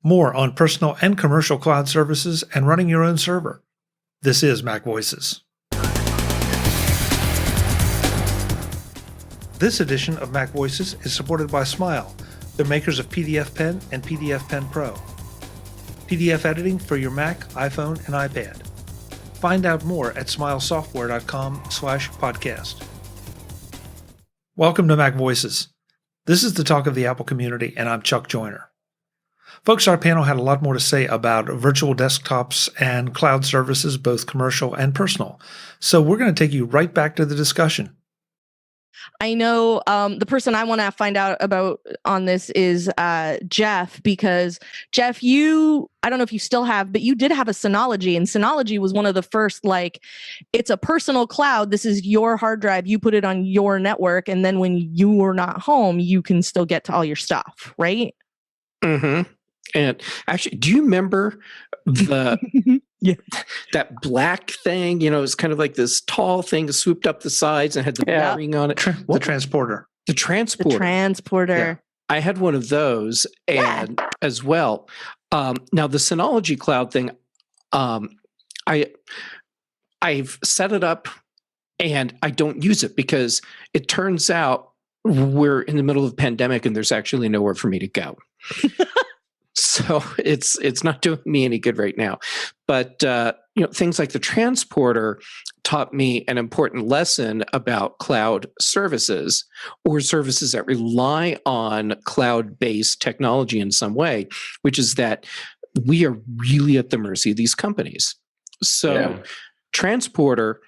More on personal and commercial cloud services and running your own server. This is MacVoices. This edition of MacVoices is supported by Smile, the makers of PDF Pen and PDF Pen Pro. PDF editing for your Mac, iPhone, and iPad. Find out more at smilesoftware.com/podcast. Welcome to MacVoices. This is the talk of the Apple community, and I'm Chuck Joyner. Folks, our panel had a lot more to say about virtual desktops and cloud services, both commercial and personal. So we're going to take you right back to the discussion. I know the person I want to find out about on this is Jeff, because Jeff, I don't know if you still have, but you did have a Synology, and Synology was one of the first, it's a personal cloud. This is your hard drive. You put it on your network, and then when you are not home, you can still get to all your stuff, right? Mm-hmm. And actually, do you remember that black thing? You know, it's kind of like this tall thing that swooped up the sides and had the bearing on it. The transporter. The transporter. The transporter. Yeah. I had one of those and as well. Now the Synology cloud thing, I've set it up and I don't use it because it turns out we're in the middle of a pandemic and there's actually nowhere for me to go. So it's not doing me any good right now. But things like the transporter taught me an important lesson about cloud services or services that rely on cloud-based technology in some way, which is that we are really at the mercy of these companies. So transporter,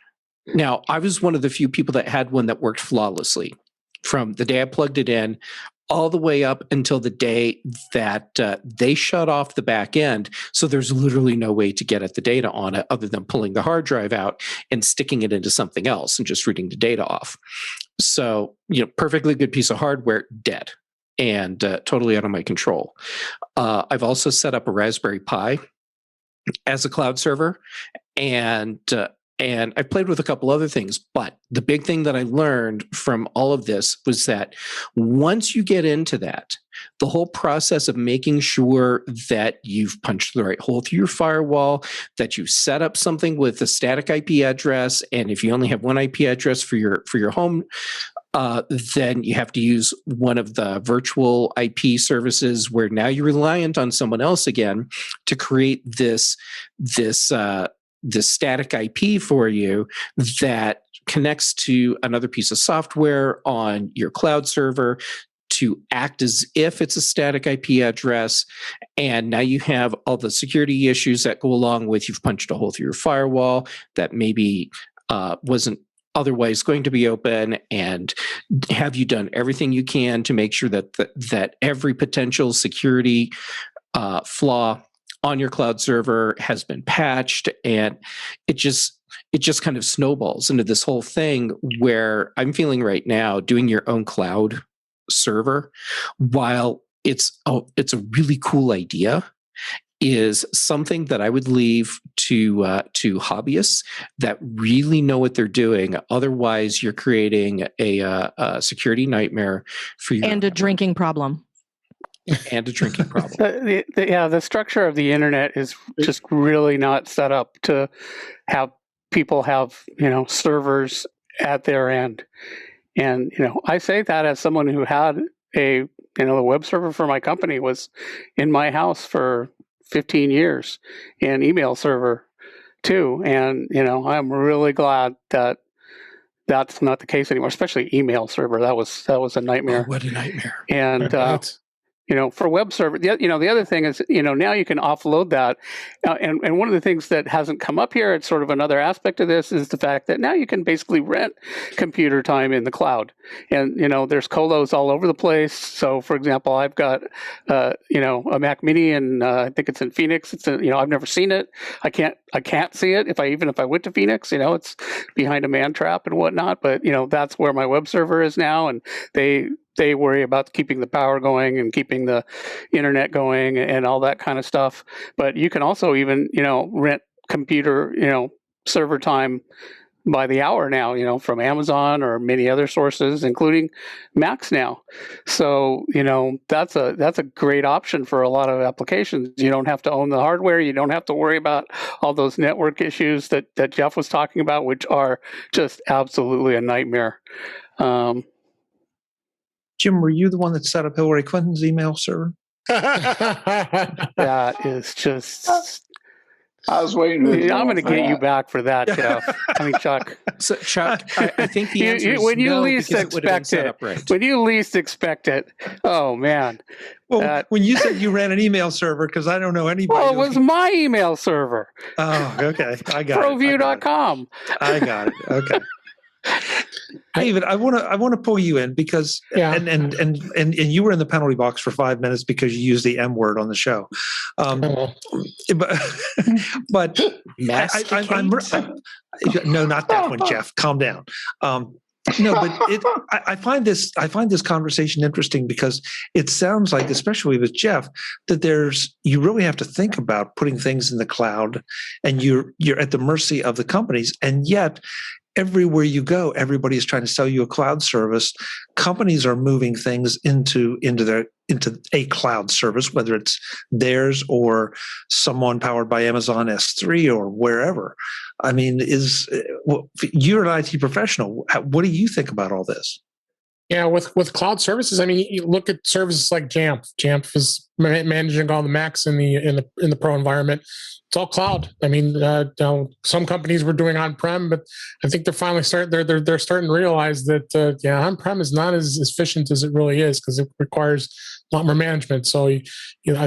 now I was one of the few people that had one that worked flawlessly from the day I plugged it in all the way up until the day that they shut off the back end. So there's literally no way to get at the data on it other than pulling the hard drive out and sticking it into something else and just reading the data off. So, perfectly good piece of hardware, dead and totally out of my control. I've also set up a Raspberry Pi as a cloud server, and I've played with a couple other things, but the big thing that I learned from all of this was that once you get into that, the whole process of making sure that you've punched the right hole through your firewall, that you set up something with a static IP address, and if you only have one IP address for your home, then you have to use one of the virtual IP services where now you're reliant on someone else again to create this static IP for you that connects to another piece of software on your cloud server to act as if it's a static IP address. And now you have all the security issues that go along with you've punched a hole through your firewall that maybe wasn't otherwise going to be open, and have you done everything you can to make sure that every potential security flaw on your cloud server has been patched, and it just kind of snowballs into this whole thing where I'm feeling right now doing your own cloud server, while it's a really cool idea, is something that I would leave to hobbyists that really know what they're doing. Otherwise, you're creating a security nightmare for you and a drinking problem. And a drinking problem. The structure of the internet is just really not set up to have people have, servers at their end. And, I say that as someone who had the web server for my company was in my house for 15 years, and email server too. And, I'm really glad that that's not the case anymore, especially email server. That was a nightmare. Oh, what a nightmare. And, for web server, the other thing is, now you can offload that. And one of the things that hasn't come up here, it's sort of another aspect of this, is the fact that now you can basically rent computer time in the cloud. And, there's colos all over the place. So, for example, I've got, a Mac Mini, and I think it's in Phoenix. It's, I've never seen it. I can't see it if I went to Phoenix. It's behind a man trap and whatnot. But, that's where my web server is now. And they worry about keeping the power going and keeping the internet going and all that kind of stuff. But you can also even, rent computer, server time by the hour now, from Amazon or many other sources, including Macs now. So, that's a great option for a lot of applications. You don't have to own the hardware. You don't have to worry about all those network issues that Jeff was talking about, which are just absolutely a nightmare. Jim, were you the one that set up Hillary Clinton's email server? That is just... I was waiting. I'm going to get you back for that, Jeff. I mean, Chuck. So, Chuck, I think the answer is when you no, least because it would have been expect set it. up right. When you least expect it. Oh, man. Well, when you said you ran an email server, because I don't know anybody. Well, it was my email server. Oh, okay. I got ProView.com. I got it. Okay. David, I want to pull you in because and you were in the penalty box for 5 minutes because you used the M word on the show. But I'm no, not that one, Jeff. Calm down. No, but I find this conversation interesting because it sounds like, especially with Jeff, that you really have to think about putting things in the cloud, and you're at the mercy of the companies, and yet everywhere you go, everybody is trying to sell you a cloud service. Companies are moving things into a cloud service, whether it's theirs or someone powered by Amazon S3 or wherever. I mean, you're an IT professional. What do you think about all this? Yeah, with cloud services, I mean, you look at services like Jamf. Jamf is managing all the Macs in the pro environment. It's all cloud. I mean, some companies were doing on-prem, but I think they're finally starting to realize that on-prem is not as efficient as it really is because it requires a lot more management. So, I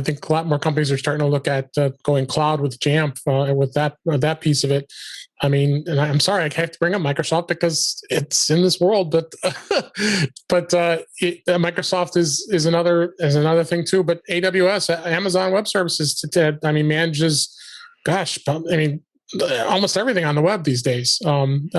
think a lot more companies are starting to look at going cloud with Jamf with that piece of it. I mean, and I'm sorry, I have to bring up Microsoft because it's in this world, but Microsoft is another thing too. But AWS, Amazon Web Services, manages, almost everything on the web these days, and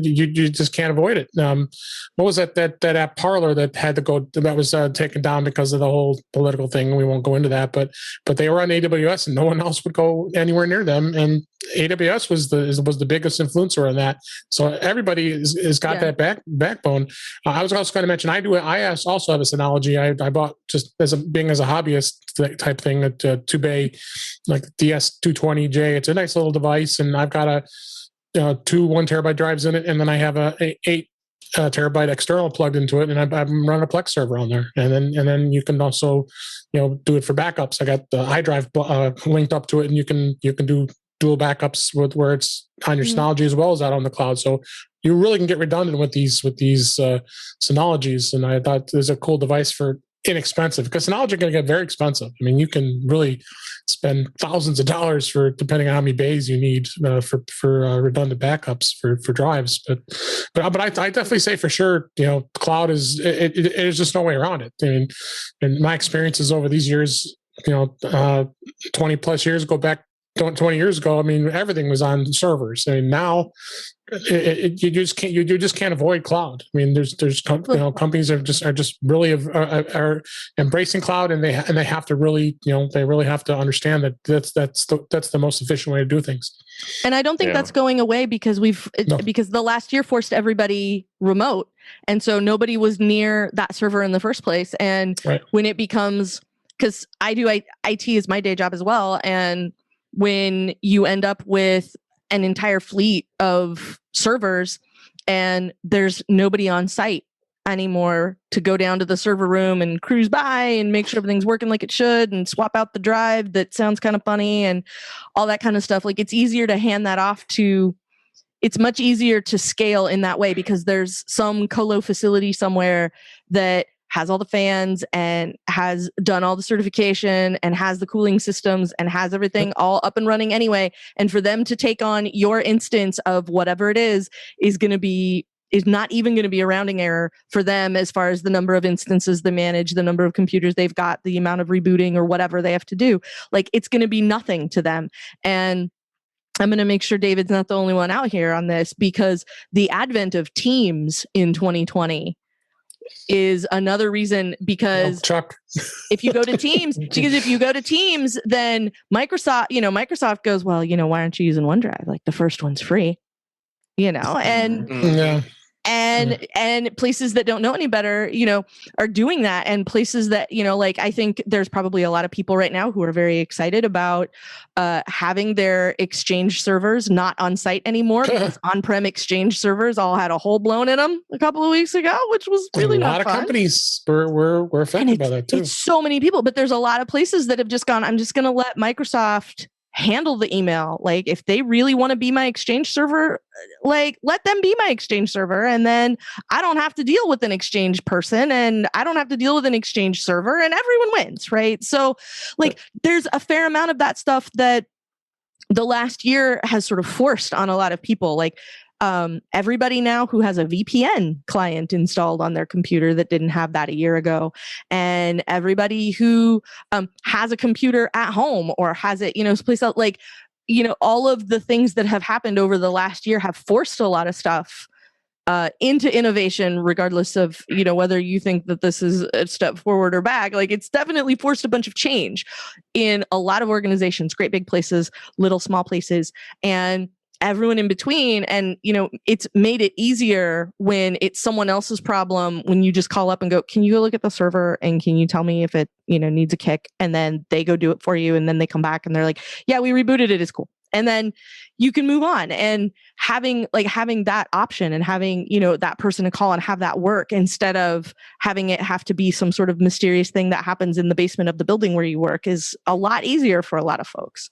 you just can't avoid it. What was that app Parler that had to go? That was taken down because of the whole political thing. We won't go into that, but they were on AWS, and no one else would go anywhere near them. And AWS was the biggest influencer on that. So everybody has got that backbone. I was also going to mention I also have a Synology. I bought just as a hobbyist type thing at 2bay, like DS220J. It's a nice little device, and I've got two 1 terabyte drives in it, and then I have a 8 terabyte external plugged into it, and I'm running a Plex server on there. And then you can also do it for backups. I got the iDrive linked up to it, and you can do dual backups where it's on your Synology as well as out on the cloud. So you really can get redundant with these Synologies. And I thought there's a cool device for inexpensive, because Synology are going to get very expensive. I mean, you can really spend thousands of dollars depending on how many bays you need for redundant backups for drives. But I definitely say for sure, cloud is just no way around it. I mean, and my experiences over these years, 20 plus years go back. 20 years ago, I mean, everything was on servers. I mean, now you just can't avoid cloud. I mean, there's companies are just really are embracing cloud, and they have to really they really have to understand that that's the most efficient way to do things. And I don't think that's going away because because the last year forced everybody remote, and so nobody was near that server in the first place. And when it becomes, because I do IT is my day job as well, and when you end up with an entire fleet of servers and there's nobody on site anymore to go down to the server room and cruise by and make sure everything's working like it should and swap out the drive that sounds kind of funny and all that kind of stuff, like it's easier to hand that off to, it's much easier to scale in that way because there's some colo facility somewhere that has all the fans and has done all the certification and has the cooling systems and has everything all up and running anyway. And for them to take on your instance of whatever it is not even going to be a rounding error for them as far as the number of instances they manage, the number of computers they've got, the amount of rebooting or whatever they have to do. Like it's going to be nothing to them. And I'm going to make sure David's not the only one out here on this, because the advent of Teams in 2020 is another reason, because if you go to Teams, then Microsoft goes, well, why aren't you using OneDrive? Like the first one's free. and Yeah. and places that don't know any better, are doing that. And places that, like, I think there's probably a lot of people right now who are very excited about having their Exchange servers not on site anymore, because on-prem Exchange servers all had a hole blown in them a couple of weeks ago, which was really not fun. A lot of companies were affected by that too. It's so many people, but there's a lot of places that have just gone, I'm just going to let Microsoft handle the email. Like, if they really want to be my Exchange server, like, let them be my Exchange server, and then I don't have to deal with an Exchange person, and I don't have to deal with an Exchange server, and everyone wins, right? So, like, there's a fair amount of that stuff that the last year has sort of forced on a lot of people. Like, everybody now who has a VPN client installed on their computer that didn't have that a year ago, and everybody who has a computer at home or has it, someplace else, like, all of the things that have happened over the last year have forced a lot of stuff into innovation, regardless of, whether you think that this is a step forward or back. Like, it's definitely forced a bunch of change in a lot of organizations, great big places, little small places, and everyone in between. And, it's made it easier when it's someone else's problem, when you just call up and go, can you go look at the server and can you tell me if it, needs a kick? And then they go do it for you. And then they come back and they're like, yeah, we rebooted it. It's cool. And then you can move on. And having that option and having, that person to call and have that work, instead of having it have to be some sort of mysterious thing that happens in the basement of the building where you work, is a lot easier for a lot of folks.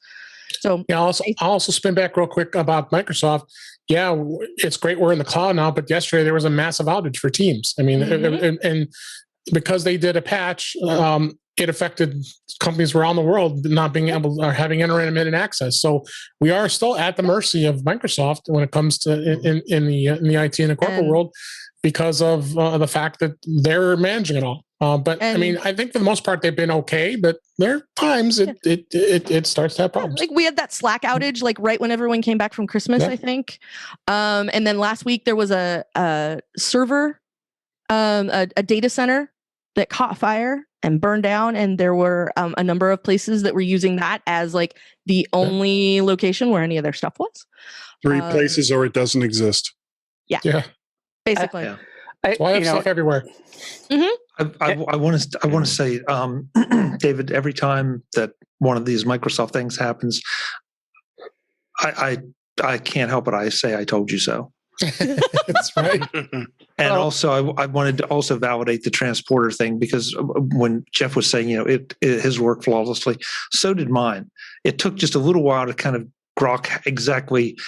So yeah, I'll also spin back real quick about Microsoft. Yeah, it's great we're in the cloud now, but yesterday there was a massive outage for Teams. I mean, and because they did a patch, it affected companies around the world not being able or having intermittent access. So we are still at the mercy of Microsoft when it comes to in the IT and the corporate world, because of the fact that they're managing it all. But I mean, I think for the most part they've been okay. But there are times it starts to have problems. Like, we had that Slack outage, like, right when everyone came back from Christmas, I think. And then last week there was a server, a data center that caught fire and burned down, and there were a number of places that were using that as, like, the only location where any of their stuff was. 3 places, or it doesn't exist. Yeah. Basically. I have stuff everywhere. I want to say, David, every time that one of these Microsoft things happens, I can't help it. I say, I told you so. That's right. And also, I wanted to also validate the transporter thing, because when Jeff was saying, his worked flawlessly, so did mine. It took just a little while to kind of grok exactly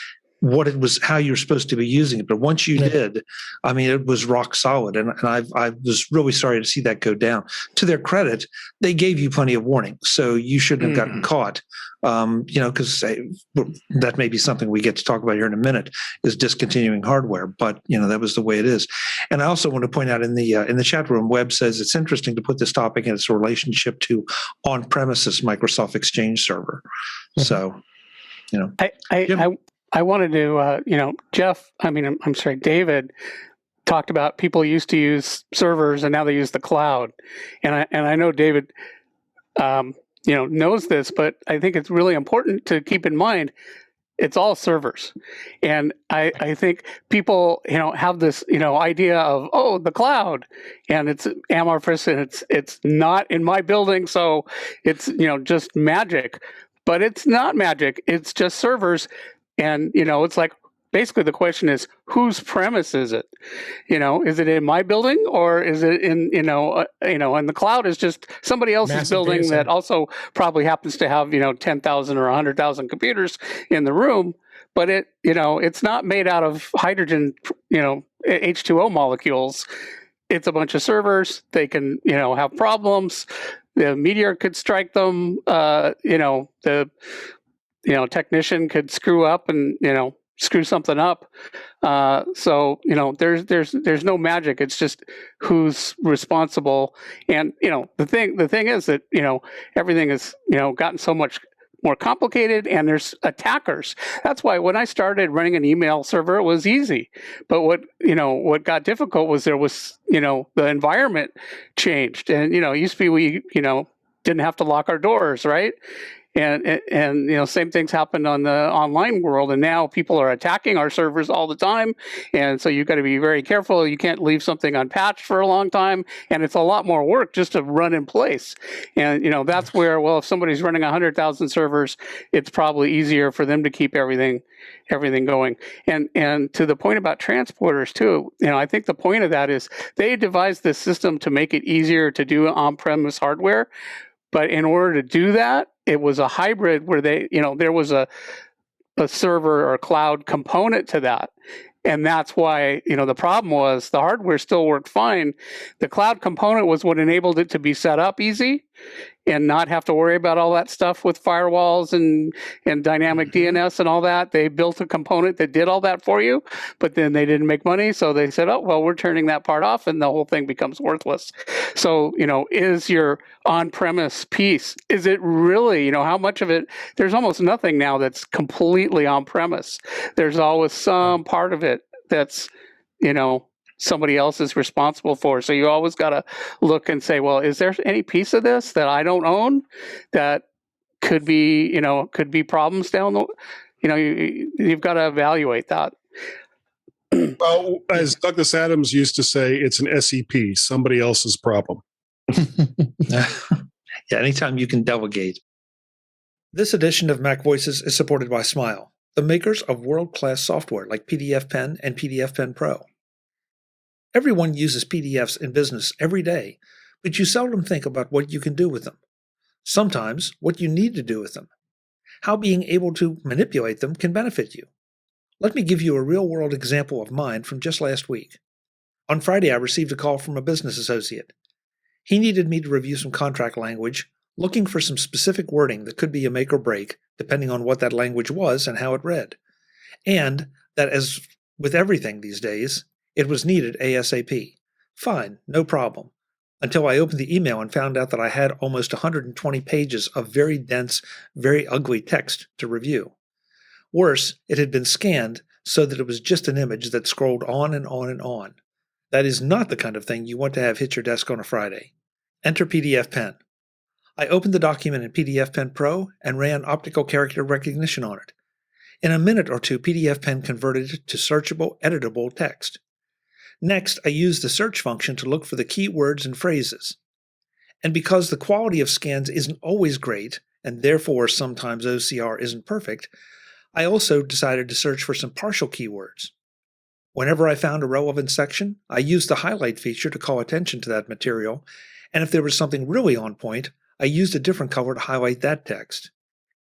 what it was, how you're supposed to be using it. But once you did, I mean, it was rock solid. And I was really sorry to see that go down. To their credit, they gave you plenty of warning. So you shouldn't have gotten caught, because that may be something we get to talk about here in a minute, is discontinuing hardware. But, that was the way it is. And I also want to point out in the chat room, Webb says it's interesting to put this topic in its relationship to on-premises Microsoft Exchange server. So, I wanted to, David talked about people used to use servers and now they use the cloud. And I know David, knows this, but I think it's really important to keep in mind it's all servers. And I think people, have this, idea of, the cloud, and it's amorphous and it's not in my building. So it's, just magic, but it's not magic. It's just servers. And, it's like, basically the question is, whose premise is it? Is it in my building, or is it in, and the cloud is just somebody else's building that also probably happens to have, 10,000 or 100,000 computers in the room, but it's not made out of hydrogen, H2O molecules. It's a bunch of servers. They can, have problems. The meteor could strike them. Technician could screw up and, screw something up. So, there's no magic. It's just who's responsible. And, the thing is that, everything has, gotten so much more complicated, and there's attackers. That's why when I started running an email server, it was easy. But what got difficult was there was, the environment changed. And, it used to be we, didn't have to lock our doors, right? and same things happened on the online world, and now people are attacking our servers all the time, and so you've got to be very careful. You can't leave something unpatched for a long time, and it's a lot more work just to run in place. And that's where, well, if somebody's running 100,000 servers, it's probably easier for them to keep everything going. And to the point about transporters too, I think the point of that is they devised this system to make it easier to do on-premise hardware. But in order to do that, it was a hybrid where there was a server or cloud component to that. And that's why, the problem was the hardware still worked fine. The cloud component was what enabled it to be set up easy and not have to worry about all that stuff with firewalls and dynamic DNS and all that. They built a component that did all that for you, but then they didn't make money. So they said, oh, well, we're turning that part off, and the whole thing becomes worthless. So, is your on-premise piece, is it really, how much of it, there's almost nothing now that's completely on-premise. There's always some part of it that's, somebody else is responsible for. So you always got to look and say, well, is there any piece of this that I don't own that could be problems down the, you've got to evaluate that. Well, as Douglas Adams used to say, it's an SEP, somebody else's problem. Yeah, anytime you can delegate. This edition of MacVoices is supported by Smile, the makers of world-class software like PDFpen and PDFpen Pro. Everyone uses PDFs in business every day, but you seldom think about what you can do with them. Sometimes, what you need to do with them. How being able to manipulate them can benefit you. Let me give you a real-world example of mine from just last week. On Friday, I received a call from a business associate. He needed me to review some contract language, looking for some specific wording that could be a make or break, depending on what that language was and how it read. And that, as with everything these days, it was needed ASAP. Fine, no problem. Until I opened the email and found out that I had almost 120 pages of very dense, very ugly text to review. Worse, it had been scanned so that it was just an image that scrolled on and on and on. That is not the kind of thing you want to have hit your desk on a Friday. Enter PDFpen. I opened the document in PDFpen Pro and ran optical character recognition on it. In a minute or two, PDFpen converted it to searchable, editable text. Next, I used the search function to look for the key words and phrases. And because the quality of scans isn't always great, and therefore sometimes OCR isn't perfect, I also decided to search for some partial keywords. Whenever I found a relevant section, I used the highlight feature to call attention to that material, and if there was something really on point, I used a different color to highlight that text.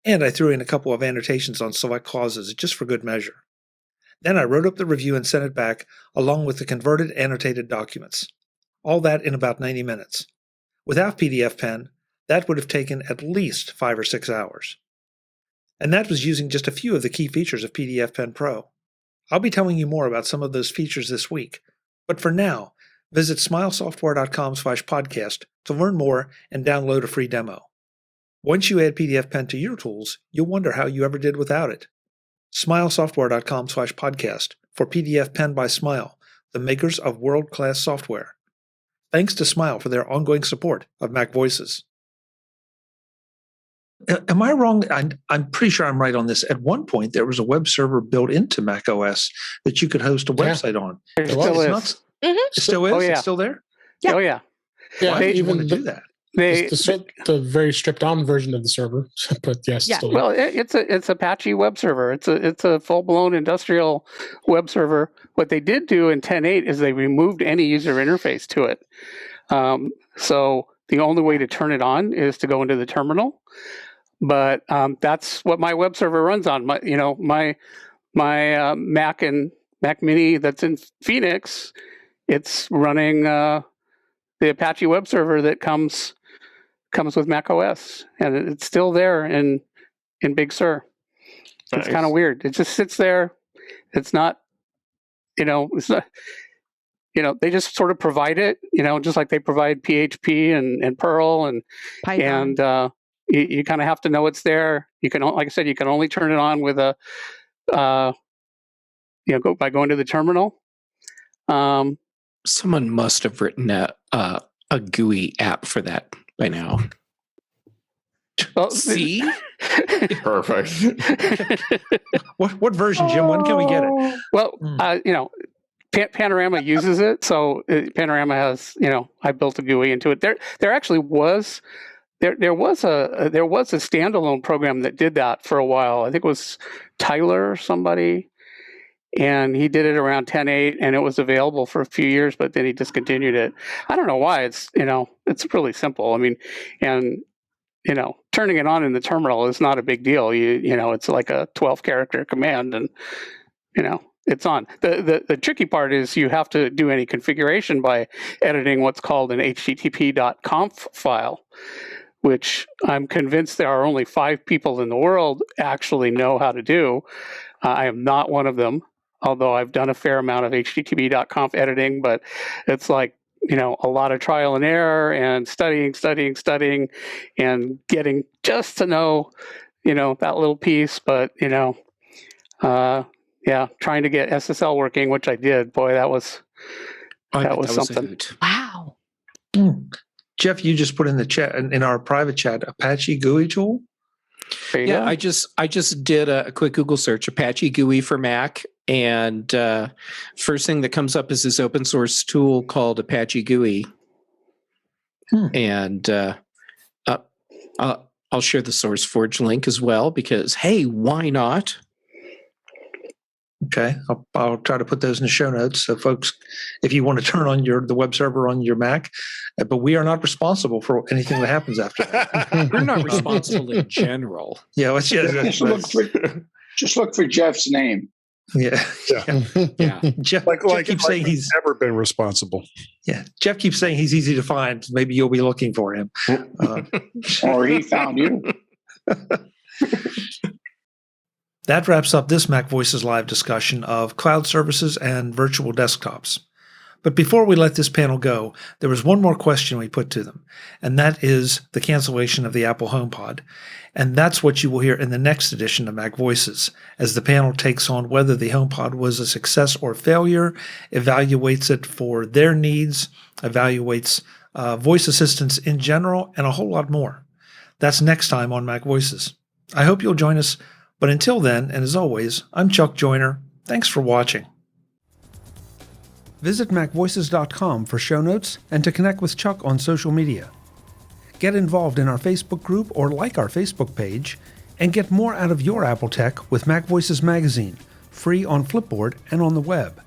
And I threw in a couple of annotations on select clauses just for good measure. Then I wrote up the review and sent it back, along with the converted annotated documents. All that in about 90 minutes. Without PDFpen, that would have taken at least 5 or 6 hours. And that was using just a few of the key features of PDFpen Pro. I'll be telling you more about some of those features this week, but for now, visit smilesoftware.com/podcast to learn more and download a free demo. Once you add PDFpen to your tools, you'll wonder how you ever did without it. smilesoftware.com/podcast for PDFpen by Smile, the makers of world-class software. Thanks to Smile for their ongoing support of MacVoices. Am I wrong? I'm pretty sure I'm right on this. At one point, there was a web server built into macOS that you could host a website on. It still is. It still is? Oh, yeah. It's still there? Yeah. Oh, yeah. Why did you want to do that? The very stripped down version of the server, but yes, Yeah. still Well, it's Apache Web Server. It's a full blown industrial web server. What they did do in 10.8 is they removed any user interface to it. So the only way to turn it on is to go into the terminal. But that's what my web server runs on. My Mac and Mac Mini that's in Phoenix, it's running the Apache Web Server that comes with Mac OS, and it's still there in Big Sur. It's kind of weird. It just sits there. It's not, it's not, they just sort of provide it, just like they provide PHP and Perl and Python. And you kind of have to know it's there. You can, like I said, you can only turn it on with by going to the terminal. Someone must have written a GUI app for that by now. Well, See? Perfect. What version, Jim? When can we get it? Well, Panorama uses it, so Panorama has, I built a GUI into it. There actually was there was a standalone program that did that for a while. I think it was Tyler or somebody, and he did it around 10.8, and it was available for a few years, but then he discontinued it. I don't know why. It's it's really simple. I mean, and turning it on in the terminal is not a big deal. It's like a 12-character command, and it's on. The tricky part is you have to do any configuration by editing what's called an http.conf file, which I'm convinced there are only 5 people in the world actually know how to do. I am not one of them, although I've done a fair amount of http.conf editing, but it's like, a lot of trial and error and studying, and getting just to know, that little piece. But, trying to get SSL working, which I did. Boy, that was something. Wow. Jeff, you just put in the chat, in our private chat, Apache GUI tool. Yeah, I just did a quick Google search, Apache GUI for Mac, and first thing that comes up is this open source tool called Apache GUI. And I'll share the SourceForge link as well because, hey, why not? Okay, I'll try to put those in the show notes. So, folks, if you want to turn on the web server on your Mac, but we are not responsible for anything that happens after that. We're not responsible in general. Yeah, Just look for Jeff's name. Yeah. Jeff, Jeff keeps saying he's never been responsible. Yeah, Jeff keeps saying he's easy to find. Maybe you'll be looking for him, or he found you. That wraps up this MacVoices Live discussion of cloud services and virtual desktops. But before we let this panel go, there was one more question we put to them, and that is the cancellation of the Apple HomePod. And that's what you will hear in the next edition of MacVoices, as the panel takes on whether the HomePod was a success or failure, evaluates it for their needs, evaluates voice assistants in general, and a whole lot more. That's next time on MacVoices. I hope you'll join us. But until then, and as always, I'm Chuck Joyner. Thanks for watching. Visit MacVoices.com for show notes and to connect with Chuck on social media. Get involved in our Facebook group or like our Facebook page, and get more out of your Apple tech with MacVoices Magazine, free on Flipboard and on the web.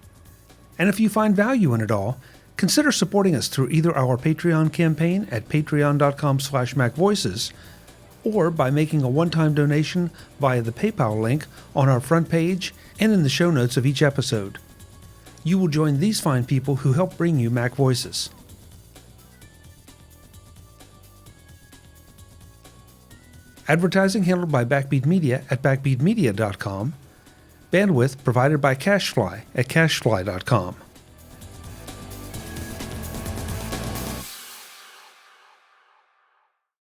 And if you find value in it all, consider supporting us through either our Patreon campaign at patreon.com/MacVoices, or by making a one-time donation via the PayPal link on our front page and in the show notes of each episode. You will join these fine people who help bring you MacVoices. Advertising handled by Backbeat Media at backbeatmedia.com. Bandwidth provided by CacheFly at cachefly.com.